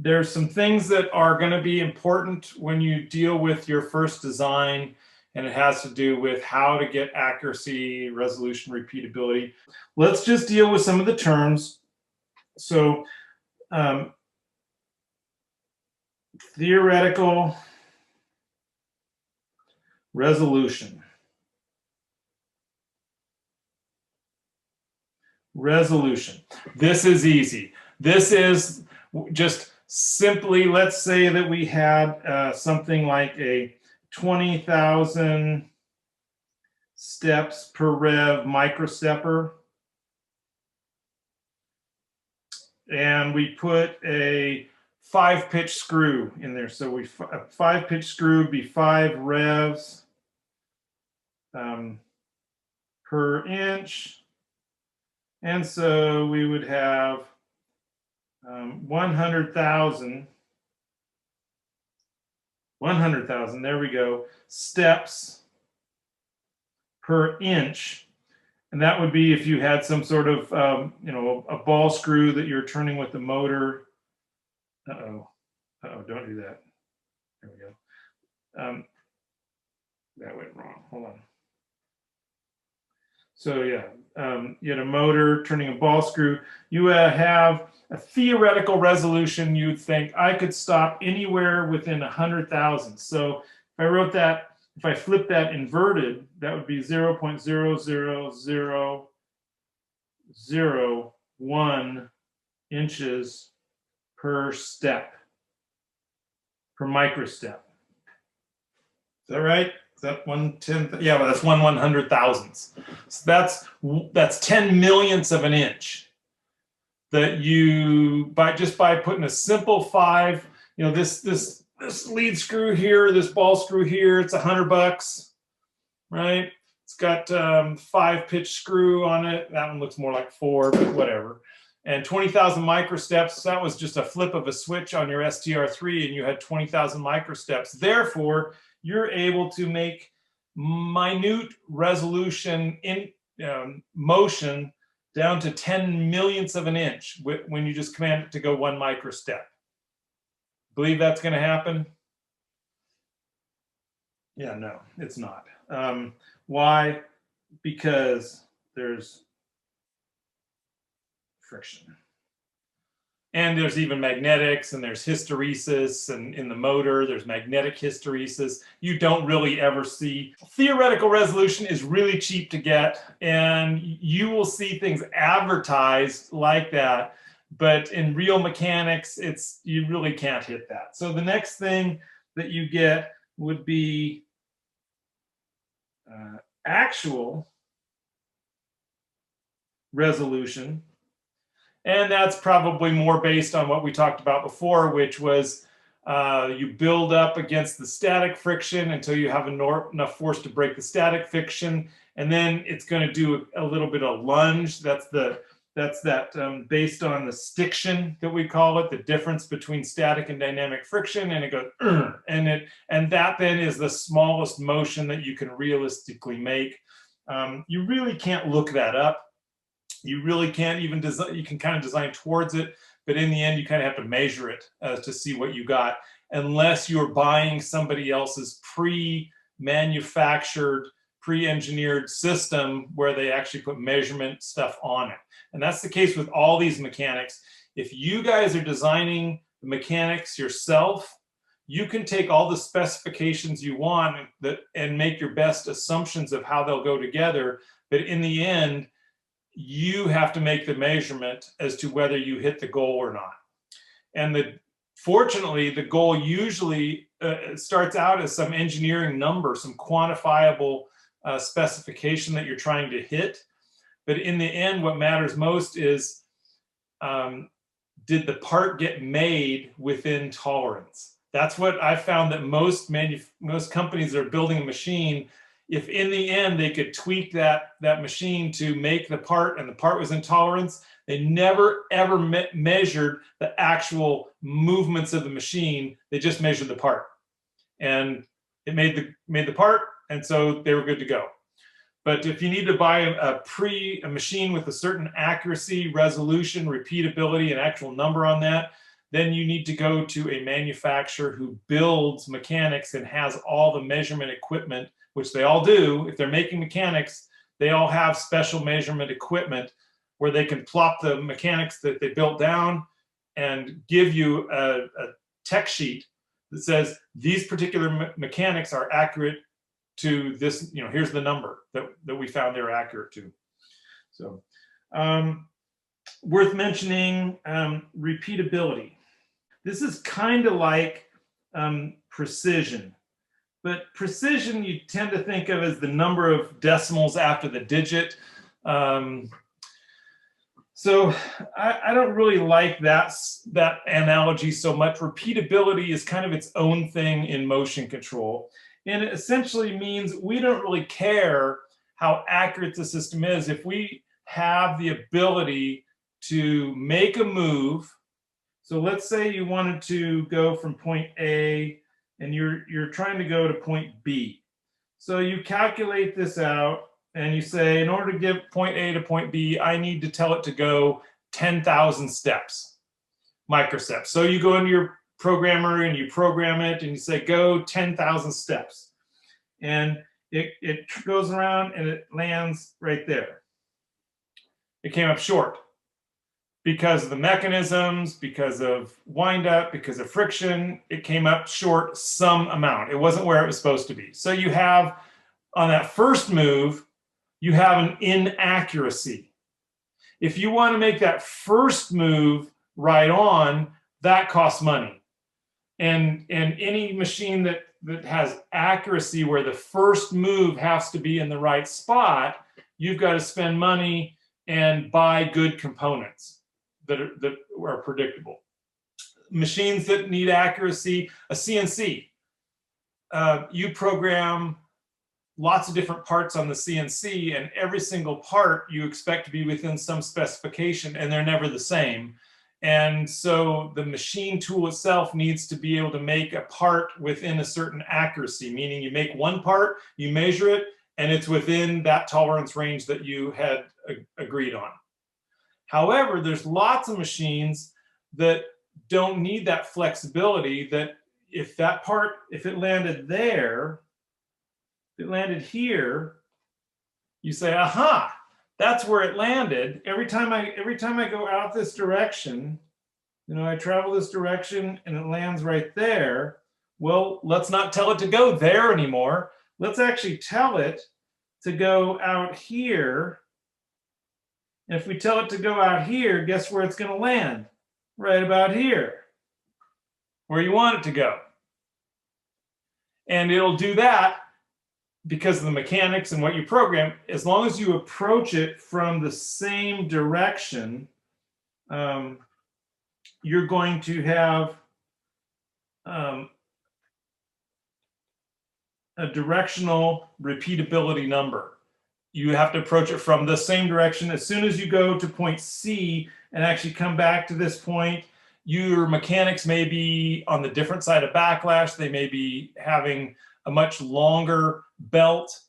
there's some things that are going to be important when you deal with your first design, and it has to do with how to get accuracy, resolution, repeatability. Let's just deal with some of the terms. So theoretical resolution. Resolution. This is easy. This is just simply, let's say that we had something like a 20,000 steps per rev microstepper. And we put a 5-pitch screw in there. So a 5-pitch screw would be 5 revs per inch. And so we would have 100,000, there we go, steps per inch. And that would be if you had some sort of, a ball screw that you're turning with the motor. Uh-oh, don't do that. There we go. That went wrong, hold on. So yeah, you had a motor turning a ball screw. You have a theoretical resolution. You'd think I could stop anywhere within 100,000. So if I wrote that, if I flip that inverted, that would be 0.00001 inches per step, per microstep. Is that right? Is that 1/10? Yeah, well, that's 1/100,000th. So that's 10 millionths of an inch that you, just by putting a simple 5, this lead screw here, this ball screw here, it's $100, right? It's got 5-pitch screw on it. That one looks more like 4, but whatever. And 20,000 microsteps, that was just a flip of a switch on your STR3 and you had 20,000 microsteps. Therefore, you're able to make minute resolution in motion down to 10 millionths of an inch when you just command it to go 1 microstep. Believe that's going to happen? Yeah, no, it's not. Why? Because there's friction. And there's even magnetics, and there's hysteresis, and in the motor, there's magnetic hysteresis. You don't really ever see. Theoretical resolution is really cheap to get, and you will see things advertised like that, but in real mechanics, you really can't hit that. So the next thing that you get would be actual resolution. And that's probably more based on what we talked about before, which was you build up against the static friction until you have enough force to break the static friction, and then it's going to do a little bit of lunge. That's based on the stiction that we call it, the difference between static and dynamic friction, and it goes and that then is the smallest motion that you can realistically make. You really can't look that up. You really can't even design. You can kind of design towards it, but in the end, you kind of have to measure it to see what you got, unless you're buying somebody else's pre-manufactured, pre-engineered system where they actually put measurement stuff on it. And that's the case with all these mechanics. If you guys are designing the mechanics yourself, you can take all the specifications you want and make your best assumptions of how they'll go together. But in the end, you have to make the measurement as to whether you hit the goal or not. And fortunately, the goal usually starts out as some engineering number, some quantifiable specification that you're trying to hit. But in the end, what matters most is, did the part get made within tolerance? That's what I found, that most companies that are building a machine, if in the end they could tweak that machine to make the part and the part was in tolerance, they never ever measured the actual movements of the machine. They just measured the part, and it made the part, and so they were good to go. But if you need to buy a machine with a certain accuracy, resolution, repeatability, and actual number on that, then you need to go to a manufacturer who builds mechanics and has all the measurement equipment, which they all do. If they're making mechanics, they all have special measurement equipment where they can plop the mechanics that they built down and give you a tech sheet that says these particular mechanics are accurate to this, here's the number that we found they're accurate to. So worth mentioning, repeatability. This is kind of like precision, but precision you tend to think of as the number of decimals after the digit. So I don't really like that analogy so much. Repeatability is kind of its own thing in motion control. And it essentially means we don't really care how accurate the system is. If we have the ability to make a move, so let's say you wanted to go from point A and you're trying to go to point B. So you calculate this out and you say, in order to get point A to point B, I need to tell it to go 10,000 steps, microsteps. So you go into your programmer and you program it and you say, go 10,000 steps. And it goes around and it lands right there. It came up short because of the mechanisms, because of windup, because of friction. It came up short some amount. It wasn't where it was supposed to be. So you have, on that first move, you have an inaccuracy. If you want to make that first move right on, that costs money. And any machine that has accuracy where the first move has to be in the right spot, you've got to spend money and buy good components that are predictable. Machines that need accuracy, a CNC, you program lots of different parts on the CNC, and every single part you expect to be within some specification, and they're never the same. And so the machine tool itself needs to be able to make a part within a certain accuracy, meaning you make one part, you measure it, and it's within that tolerance range that you had agreed on. However, there's lots of machines that don't need that flexibility, that if that part, if it landed there, if it landed here, you say, aha, that's where it landed. Every time I go out this direction, I travel this direction and it lands right there. Well, let's not tell it to go there anymore. Let's actually tell it to go out here. And if we tell it to go out here, guess where it's going to land? Right about here, where you want it to go. And it'll do that because of the mechanics and what you program. As long as you approach it from the same direction, you're going to have a directional repeatability number. You have to approach it from the same direction. As soon as you go to point C and actually come back to this point, your mechanics may be on the different side of backlash. They may be having a much longer belt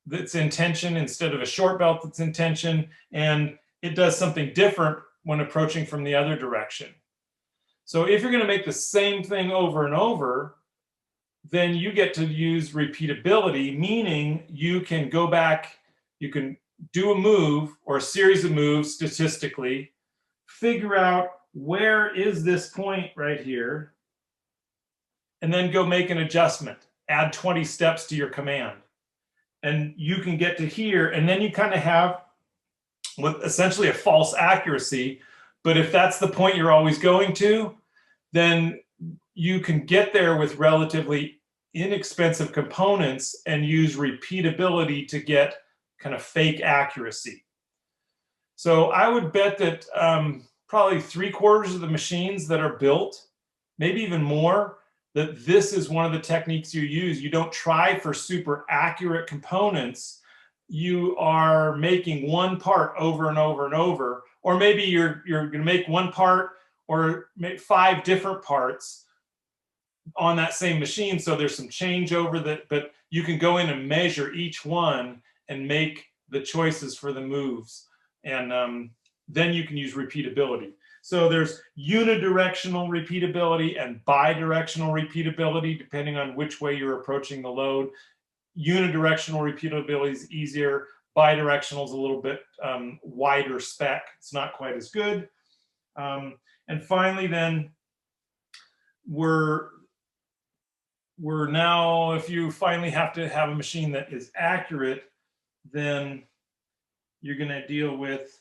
that's in tension instead of a short belt that's in tension, and it does something different when approaching from the other direction. So if you're going to make the same thing over and over, then you get to use repeatability, meaning you can go back, you can do a move or a series of moves statistically, figure out where is this point right here, and then go make an adjustment. Add 20 steps to your command. And you can get to here, and then you kind of have with essentially a false accuracy. But if that's the point you're always going to, then you can get there with relatively inexpensive components and use repeatability to get kind of fake accuracy. So I would bet that probably 3/4 of the machines that are built, maybe even more, that this is one of the techniques you use. You don't try for super accurate components. You are making one part over and over and over, or maybe you're going to make one part or make 5 different parts on that same machine. So there's some changeover that, but you can go in and measure each one and make the choices for the moves. And then you can use repeatability. So there's unidirectional repeatability and bidirectional repeatability, depending on which way you're approaching the load. Unidirectional repeatability is easier. Bidirectional is a little bit wider spec. It's not quite as good. And finally, then we're now, if you finally have to have a machine that is accurate, then you're going to deal with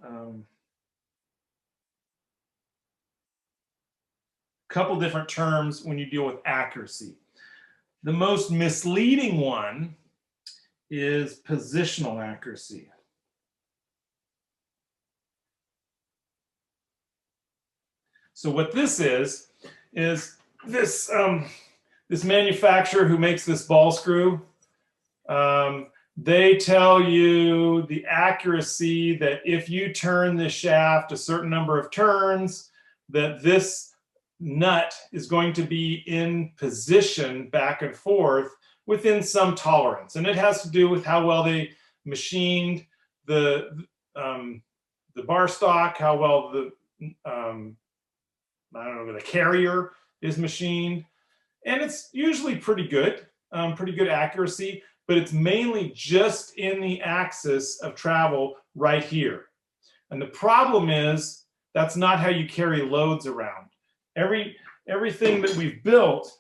a couple different terms when you deal with accuracy. The most misleading one is positional accuracy. So what this is this this manufacturer who makes this ball screw, they tell you the accuracy that if you turn the shaft a certain number of turns, that this nut is going to be in position back and forth within some tolerance. And it has to do with how well they machined the bar stock, how well the I don't know, the carrier is machined. And it's usually pretty good accuracy, but it's mainly just in the axis of travel right here. And the problem is that's not how you carry loads around. Everything that we've built,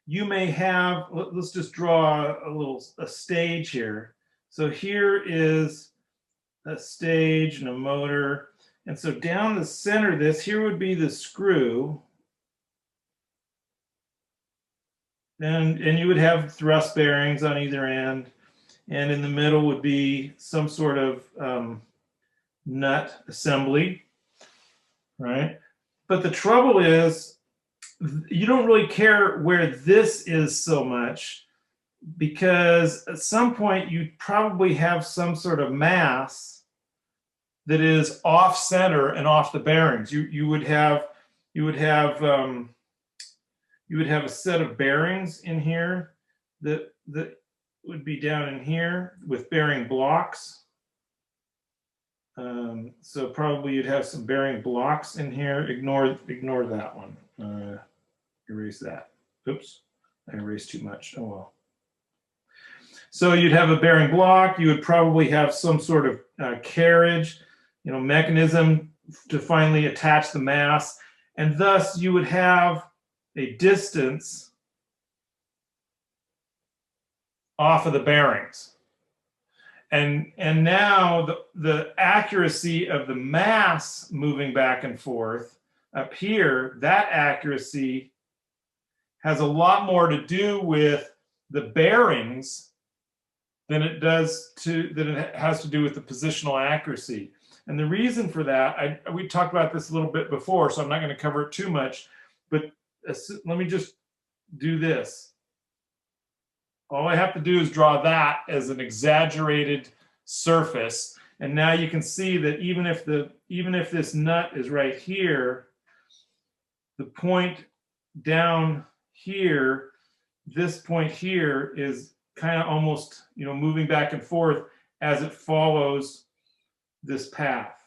you may have, let's just draw a stage here. So here is a stage and a motor. And so down the center of this, here would be the screw. And you would have thrust bearings on either end. And in the middle would be some sort of nut assembly, right? But the trouble is, you don't really care where this is so much, because at some point you probably have some sort of mass that is off center and off the bearings. You would have a set of bearings in here that would be down in here with bearing blocks. So probably you'd have some bearing blocks in here. Ignore that one. Erase that. Oops, I erased too much. Oh well. So you'd have a bearing block. You would probably have some sort of carriage, mechanism to finally attach the mass, and thus you would have a distance off of the bearings. And now the accuracy of the mass moving back and forth up here, that accuracy has a lot more to do with the bearings than it has to do with the positional accuracy. And the reason for that, we talked about this a little bit before, so I'm not going to cover it too much, but let me just do this. All I have to do is draw that as an exaggerated surface. And now you can see that even if this nut is right here, the point down here, this point here is kind of almost, moving back and forth as it follows this path.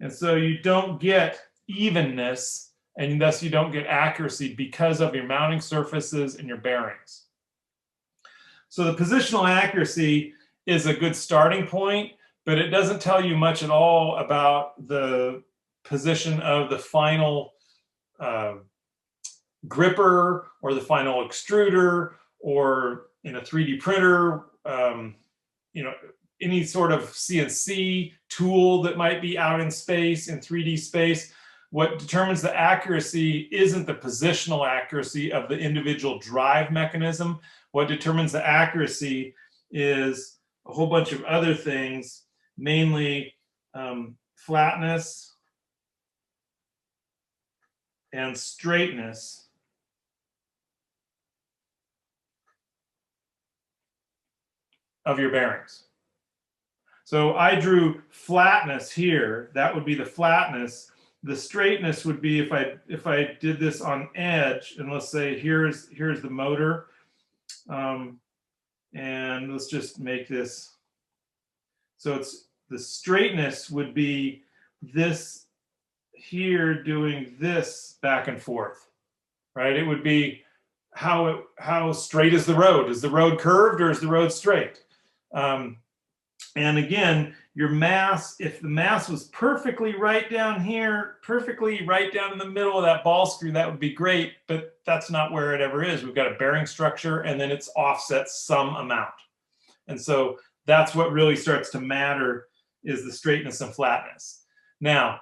And so you don't get evenness, and thus you don't get accuracy because of your mounting surfaces and your bearings. So the positional accuracy is a good starting point, but it doesn't tell you much at all about the position of the final gripper or the final extruder, or in a 3D printer, any sort of CNC tool that might be out in space, in 3D space. What determines the accuracy isn't the positional accuracy of the individual drive mechanism. What determines the accuracy is a whole bunch of other things, mainly flatness and straightness of your bearings. So I drew flatness here. That would be the flatness. The straightness would be if I did this on edge, and let's say here's the motor, and let's just make this so the straightness would be this here doing this back and forth, right? It would be how straight is the road? Is the road curved or is the road straight? And again, your mass, if the mass was perfectly right down here, perfectly right down in the middle of that ball screw, that would be great, but that's not where it ever is. We've got a bearing structure and then it's offset some amount. And so that's what really starts to matter, is the straightness and flatness. Now,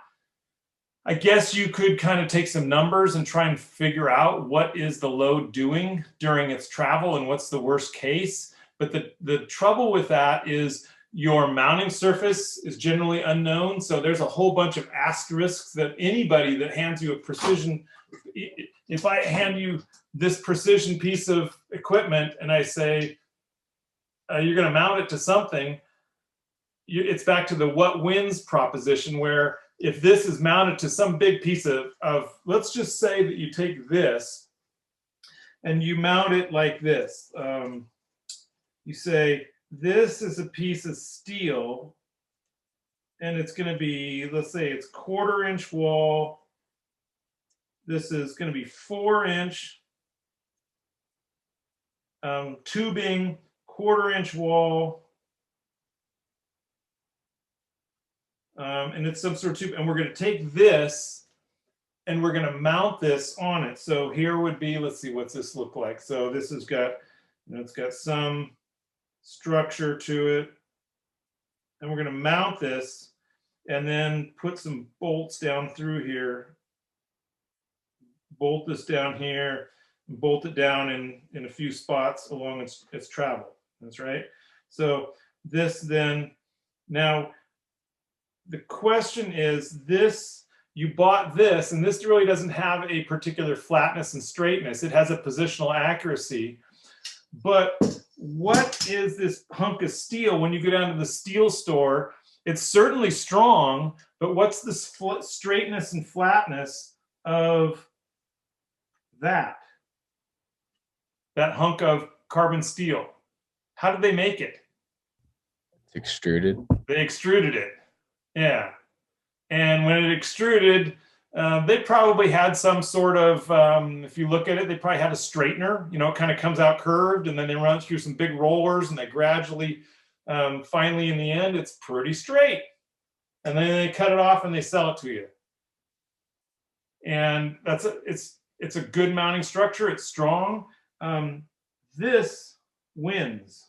I guess you could kind of take some numbers and try and figure out what is the load doing during its travel and what's the worst case. But the trouble with that is your mounting surface is generally unknown. So there's a whole bunch of asterisks that anybody that hands you a precision, if I hand you this precision piece of equipment and I say, you're going to mount it to something, it's back to the what wins proposition, where if this is mounted to some big piece of, let's just say that you take this and you mount it like this. You say, this is a piece of steel and it's going to be, let's say it's 1/4 inch wall. This is going to be 4-inch tubing, 1/4 inch wall. And it's some sort of tube, and we're going to take this and we're going to mount this on it. So here would be, let's see, what's this look like? So this has got, it's got some structure to it, and we're going to mount this and then put some bolts down through here, bolt this down here, and bolt it down in a few spots along its travel. That's right. So this then, now the question is, this, you bought this, and this really doesn't have a particular flatness and straightness. It has a positional accuracy. But what is this hunk of steel when you go down to the steel store? It's certainly strong, but what's the straightness and flatness of that hunk of carbon steel? How did they make it? It's extruded. They extruded it. Yeah. And when it extruded, they probably had some sort of, if you look at it, they probably had a straightener, it kind of comes out curved, and then they run it through some big rollers, and they gradually, finally in the end, it's pretty straight. And then they cut it off and they sell it to you. And it's a good mounting structure. It's strong. This wins.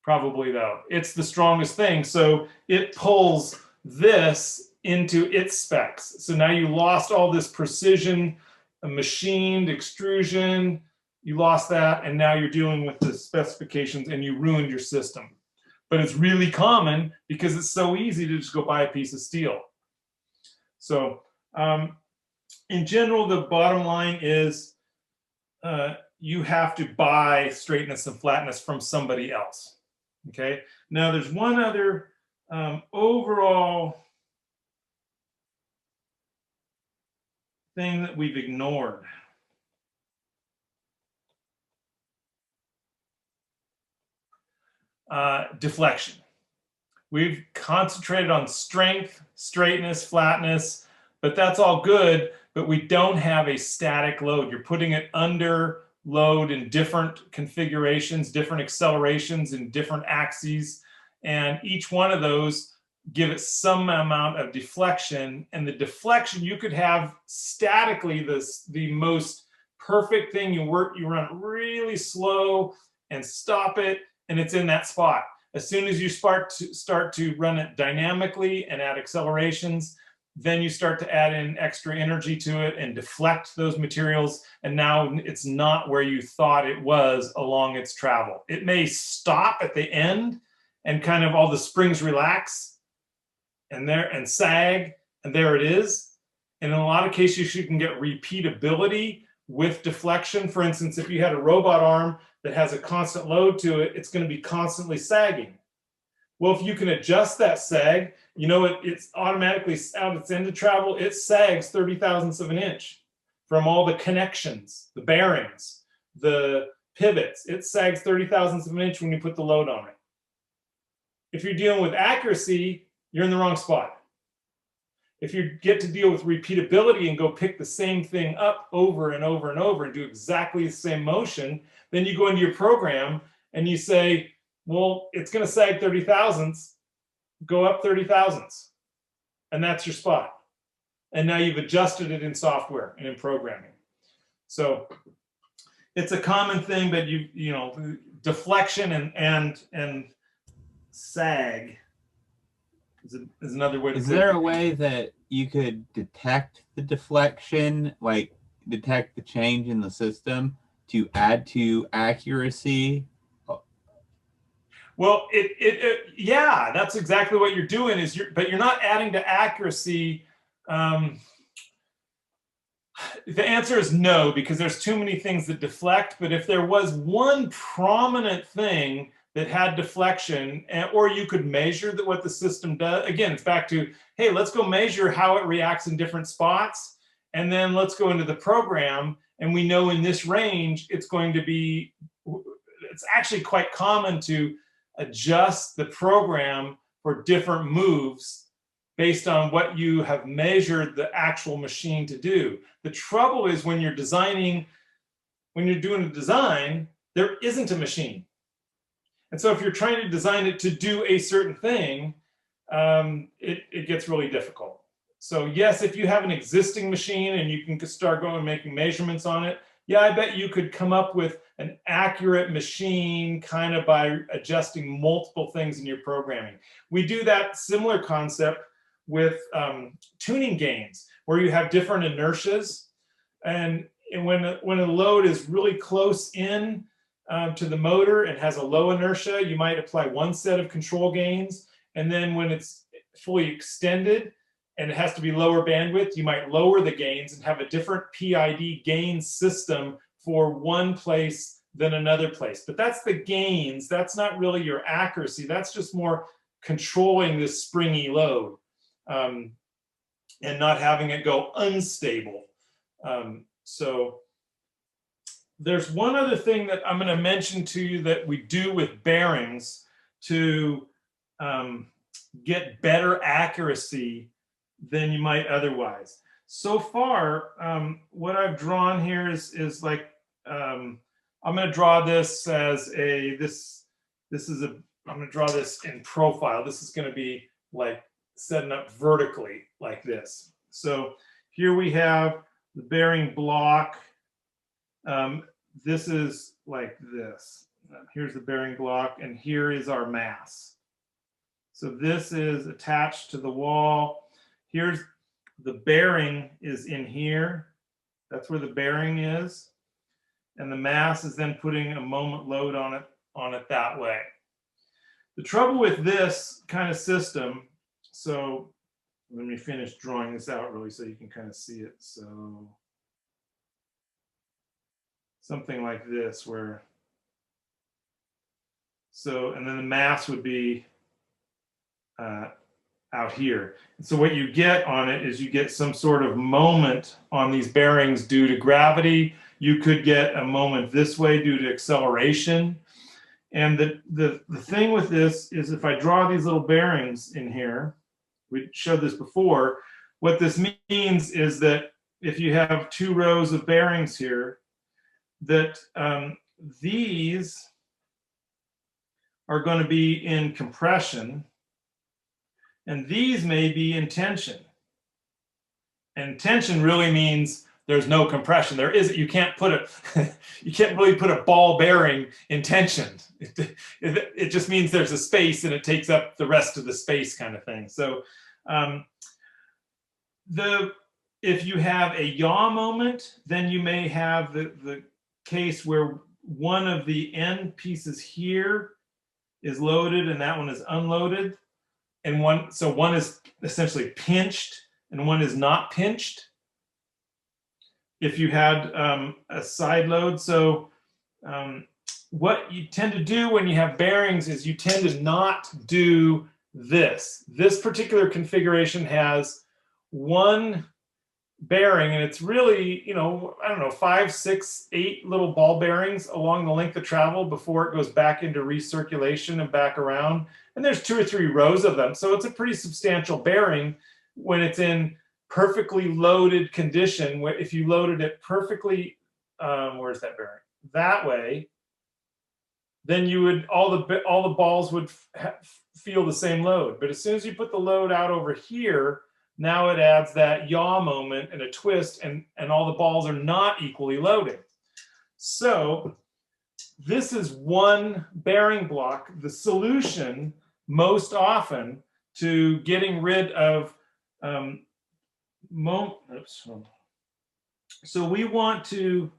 Probably though. It's the strongest thing. So it pulls this into its specs. So now you lost all this precision, machined extrusion, you lost that, and now you're dealing with the specifications and you ruined your system. But it's really common because it's so easy to just go buy a piece of steel. So in general, the bottom line is you have to buy straightness and flatness from somebody else. Okay, now there's one other overall thing that we've ignored. Deflection. We've concentrated on strength, straightness, flatness, but that's all good, but we don't have a static load. You're putting it under load in different configurations, different accelerations in different axes, and each one of those give it some amount of deflection. And the deflection, you could have statically the most perfect thing. You run it really slow and stop it, and it's in that spot. As soon as you start to run it dynamically and add accelerations, then you start to add in extra energy to it and deflect those materials. And now it's not where you thought it was along its travel. It may stop at the end and kind of all the springs relax and sag, and there it is. And in a lot of cases, you can get repeatability with deflection. For instance, if you had a robot arm that has a constant load to it, it's going to be constantly sagging. Well, if you can adjust that sag, it's automatically out its end of travel, it sags 30,000ths of an inch from all the connections, the bearings, the pivots. It sags 30,000ths of an inch when you put the load on it. If you're dealing with accuracy, you're in the wrong spot. If you get to deal with repeatability and go pick the same thing up over and over and over and do exactly the same motion, then you go into your program and you say, well, it's going to sag 30 thousandths, go up 30 thousandths. And that's your spot. And now you've adjusted it in software and in programming. So it's a common thing, but you know, deflection and sag is another way to put it. Is there a way that you could detect the deflection, like detect the change in the system to add to accuracy? Well, yeah, that's exactly what you're doing. But you're not adding to accuracy. The answer is no, because there's too many things that deflect. But if there was one prominent thing that had deflection, or you could measure what the system does. Again, it's back to, hey, let's go measure how it reacts in different spots. And then let's go into the program. And we know in this range, it's actually quite common to adjust the program for different moves based on what you have measured the actual machine to do. The trouble is when you're doing a design, there isn't a machine. And so if you're trying to design it to do a certain thing, it gets really difficult. So yes, if you have an existing machine and you can start going and making measurements on it, yeah, I bet you could come up with an accurate machine kind of by adjusting multiple things in your programming. We do that similar concept with tuning gains, where you have different inertias. And when a load is really close in to the motor and has a low inertia, you might apply one set of control gains. And then when it's fully extended and it has to be lower bandwidth, you might lower the gains and have a different PID gain system for one place than another place. But that's the gains. That's not really your accuracy. That's just more controlling this springy load and not having it go unstable. So there's one other thing that I'm going to mention to you that we do with bearings to get better accuracy than you might otherwise. So far, what I've drawn here is like, I'm going to draw this as I'm going to draw this in profile. This is going to be like setting up vertically like this. So here we have the bearing block. This is like this. Here's the bearing block, and here is our mass. So this is attached to the wall. Here's the bearing is in here. That's where the bearing is. And the mass is then putting a moment load on it that way. The trouble with this kind of system, so let me finish drawing this out really so you can kind of see it. So something like this where, and then the mass would be out here. And so what you get on it is you get some sort of moment on these bearings due to gravity. You could get a moment this way due to acceleration. And the thing with this is if I draw these little bearings in here, we showed this before, what this means is that if you have two rows of bearings here, that these are going to be in compression and these may be in tension. And tension really means there's no compression. There isn't. You can't really put a ball bearing in tension. It just means there's a space and it takes up the rest of the space kind of thing. So if you have a yaw moment, then you may have the case where one of the end pieces here is loaded and that one is unloaded. And one is essentially pinched and one is not pinched. If you had a side load. So what you tend to do when you have bearings is you tend to not do this. This particular configuration has one bearing, and it's really, you know, I don't know, 5, 6, 8 little ball bearings along the length of travel before it goes back into recirculation and back around. And there's 2 or 3 rows of them. So it's a pretty substantial bearing when it's in perfectly loaded condition. If you loaded it perfectly, where's that bearing? That way, then you would, all the balls would feel the same load. But as soon as you put the load out over here, now it adds that yaw moment and a twist, and all the balls are not equally loaded. So this is one bearing block. The solution most often to getting rid of so we want to,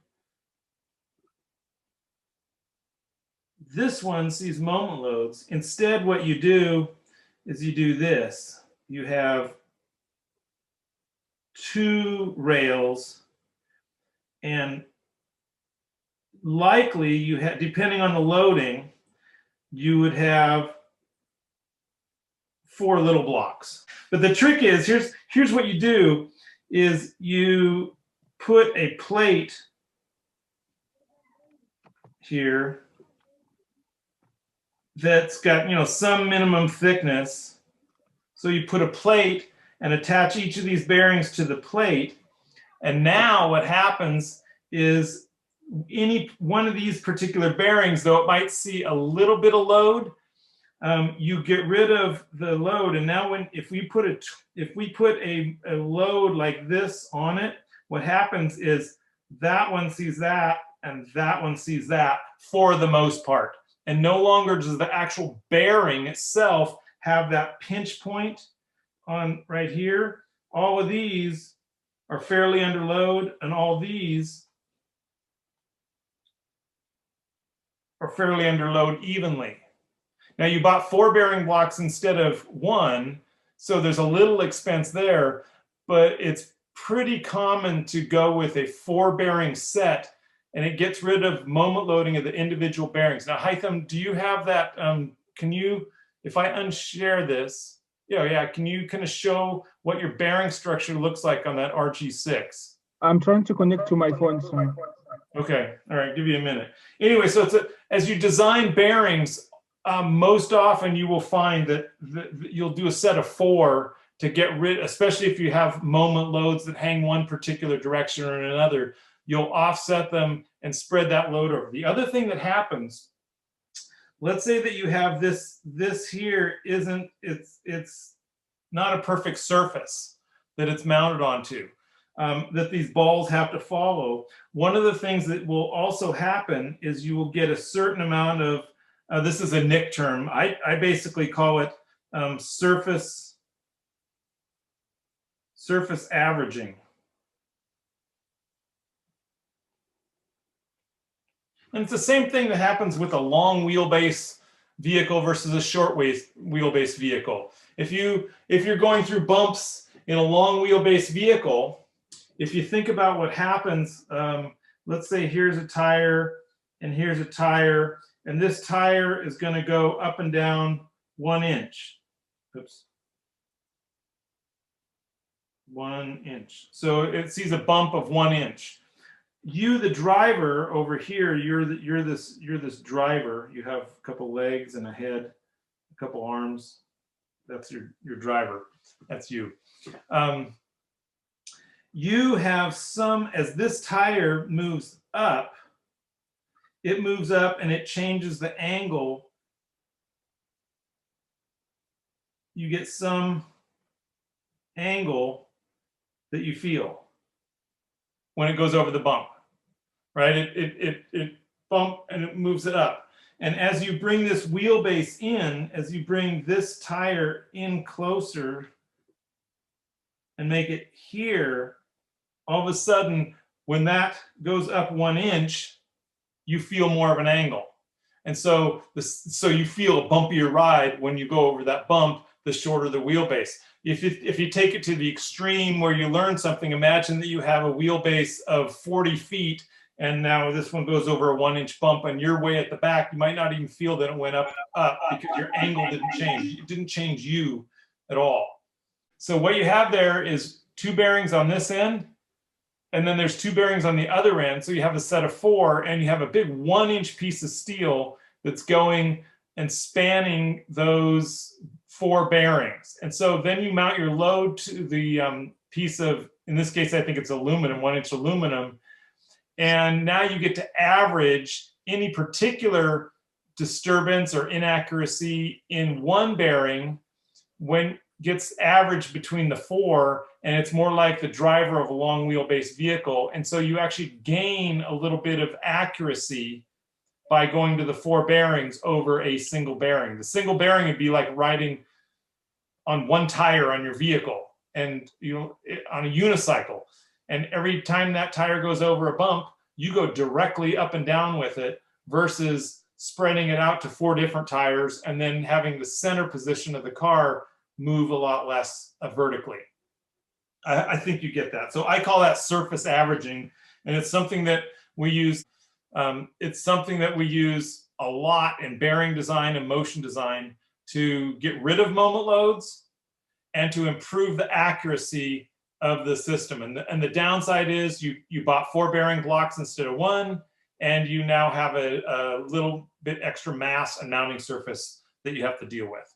this one sees moment loads. Instead, what you do is you do this. You have 2 rails, and likely you have, depending on the loading, you would have 4 little blocks. But the trick is, here's what you do, is you put a plate here that's got, you know, some minimum thickness. So you put a plate and attach each of these bearings to the plate. And now what happens is any one of these particular bearings, though it might see a little bit of load, you get rid of the load. And now if we put a load like this on it, what happens is that one sees that and that one sees that for the most part. And no longer does the actual bearing itself have that pinch point on right here. All of these are fairly under load, and all these are fairly under load evenly. Now you bought 4 bearing blocks instead of 1, so there's a little expense there, but it's pretty common to go with a 4 bearing set, and it gets rid of moment loading of the individual bearings. Now, Hytham, do you have that? Can you, if I unshare this, yeah, can you kind of show what your bearing structure looks like on that RG6? I'm trying to connect to my phone, sir. Okay, all right, give you a minute. Anyway, so as you design bearings, most often you will find that you'll do a set of 4 to get rid, especially if you have moment loads that hang one particular direction or another, you'll offset them and spread that load over. The other thing that happens, let's say that you have this here isn't, it's not a perfect surface that it's mounted onto, that these balls have to follow. One of the things that will also happen is you will get a certain amount of, this is a Nick term, I basically call it surface averaging. And it's the same thing that happens with a long wheelbase vehicle versus a short wheelbase vehicle. If you're going through bumps in a long wheelbase vehicle, if you think about what happens, let's say here's a tire and here's a tire, and this tire is going to go up and down 1 inch. Oops. 1 inch. So it sees a bump of 1 inch. You, the driver over here, you're this driver. You have a couple legs and a head, a couple arms. That's your driver. That's you. You have some, as this tire moves up, it moves up and it changes the angle. You get some angle that you feel when it goes over the bump, right? It bump and it moves it up. And as you bring this wheelbase in, as you bring this tire in closer and make it here, all of a sudden, when that goes up 1 inch, you feel more of an angle. And so you feel a bumpier ride when you go over that bump, the shorter the wheelbase. If you take it to the extreme where you learn something, imagine that you have a wheelbase of 40 feet and now this one goes over a 1 inch bump and you're way at the back, you might not even feel that it went up because your angle didn't change. It didn't change you at all. So what you have there is 2 bearings on this end, and then there's 2 bearings on the other end. So you have a set of 4, and you have a big 1-inch piece of steel that's going and spanning those 4 bearings. And so then you mount your load to the piece of, in this case, I think it's aluminum, 1-inch aluminum. And now you get to average any particular disturbance or inaccuracy in one bearing when gets averaged between the 4, and it's more like the driver of a long wheelbase vehicle. And so you actually gain a little bit of accuracy by going to the 4 bearings over a single bearing. The single bearing would be like riding on one tire on your vehicle, and on a unicycle. And every time that tire goes over a bump, you go directly up and down with it, versus spreading it out to 4 different tires and then having the center position of the car move a lot less vertically. I think you get that. So I call that surface averaging, and it's something that we use. It's something that we use a lot in bearing design and motion design to get rid of moment loads and to improve the accuracy of the system. And the downside is you bought 4 bearing blocks instead of 1, and you now have a little bit extra mass and mounting surface that you have to deal with.